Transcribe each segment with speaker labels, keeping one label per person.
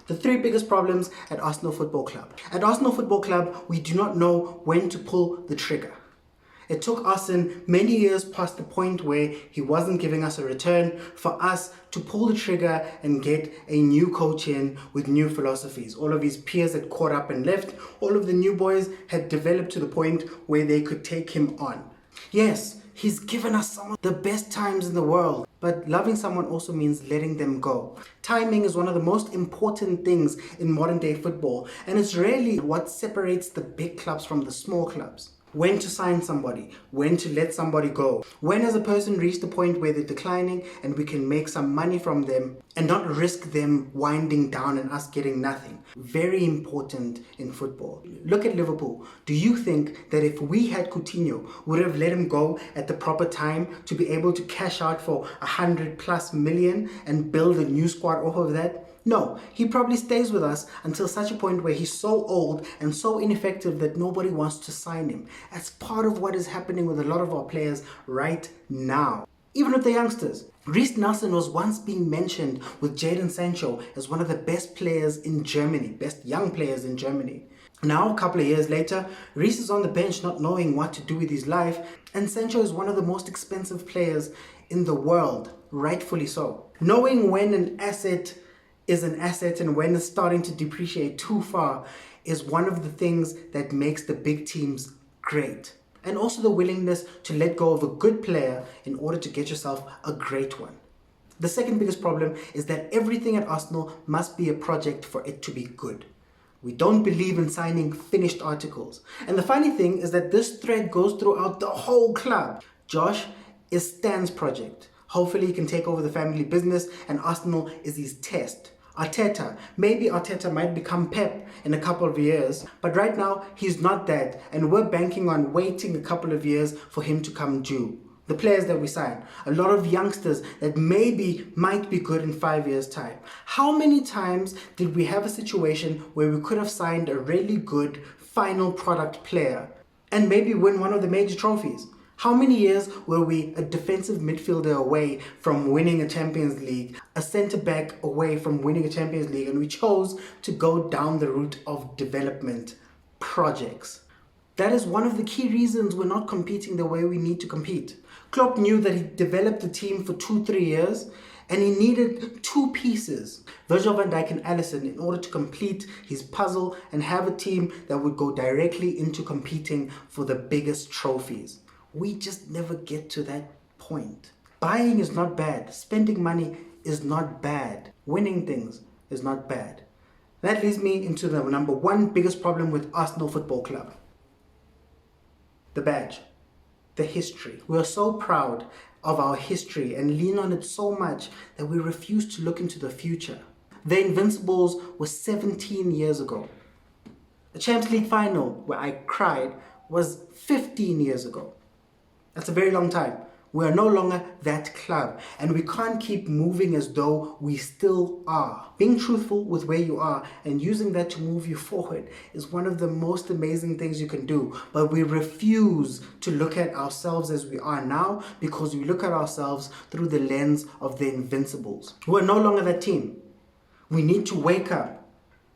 Speaker 1: The three biggest problems at Arsenal Football Club. At Arsenal Football Club, we do not know when to pull the trigger. It took Arsene many years past the point where he wasn't giving us a return for us to pull the trigger and get a new coach in with new philosophies. All of his peers had caught up and left. All of the new boys had developed to the point where they could take him on. Yes, he's given us some of the best times in the world, but loving someone also means letting them go. Timing is one of the most important things in modern day football, and it's really what separates the big clubs from the small clubs. When to sign somebody, when to let somebody go. When has a person reached the point where they're declining and we can make some money from them and not risk them winding down and us getting nothing. Very important in football. Look at Liverpool. Do you think that if we had Coutinho, would have let him go at the proper time to be able to cash out for 100+ million and build a new squad off of that? No, he probably stays with us until such a point where he's so old and so ineffective that nobody wants to sign him. That's part of what is happening with a lot of our players right now. Even with the youngsters. Reiss Nelson was once being mentioned with Jadon Sancho as one of the best players in Germany, best young players in Germany. Now, a couple of years later, Reiss is on the bench not knowing what to do with his life, and Sancho is one of the most expensive players in the world, rightfully so. Knowing when an asset is an asset and when it's starting to depreciate too far is one of the things that makes the big teams great. And also the willingness to let go of a good player in order to get yourself a great one. The second biggest problem is that everything at Arsenal must be a project for it to be good. We don't believe in signing finished articles. And the funny thing is that this thread goes throughout the whole club. Josh is Stan's project. Hopefully he can take over the family business and Arsenal is his test. Maybe Arteta might become Pep in a couple of years, but right now he's not that, and we're banking on waiting a couple of years for him to come due. The players that we sign, a lot of youngsters that might be good in 5 years' time. How many times did we have a situation where we could have signed a really good final product player and maybe win one of the major trophies? How many years were we a defensive midfielder away from winning a Champions League, a centre-back away from winning a Champions League, and we chose to go down the route of development projects? That is one of the key reasons we're not competing the way we need to compete. Klopp knew that he developed the team for 2-3 years and he needed two pieces, Virgil van Dijk and Alisson, in order to complete his puzzle and have a team that would go directly into competing for the biggest trophies. We just never get to that point. Buying is not bad. Spending money is not bad. Winning things is not bad. That leads me into the number one biggest problem with Arsenal Football Club. The badge. The history. We are so proud of our history and lean on it so much that we refuse to look into the future. The Invincibles was 17 years ago. The Champions League final, where I cried, was 15 years ago. That's a very long time. We are no longer that club, and we can't keep moving as though we still are. Being truthful with where you are and using that to move you forward is one of the most amazing things you can do, but we refuse to look at ourselves as we are now because we look at ourselves through the lens of the Invincibles. We're no longer that team. We need to wake up.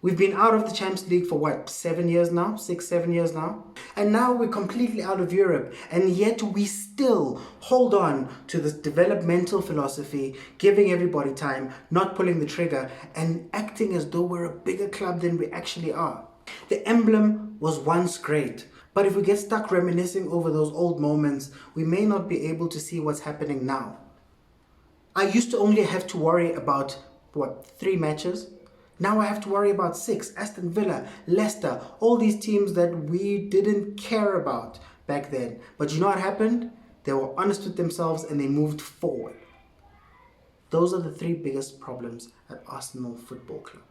Speaker 1: We've been out of the Champions League for what, 7 years now? 6-7 years now? And now we're completely out of Europe, and yet we still hold on to this developmental philosophy, giving everybody time, not pulling the trigger, and acting as though we're a bigger club than we actually are. The emblem was once great, but if we get stuck reminiscing over those old moments, we may not be able to see what's happening now. I used to only have to worry about, 3 matches? Now I have to worry about 6. Aston Villa, Leicester, all these teams that we didn't care about back then. But you know what happened? They were honest with themselves and they moved forward. Those are the 3 biggest problems at Arsenal Football Club.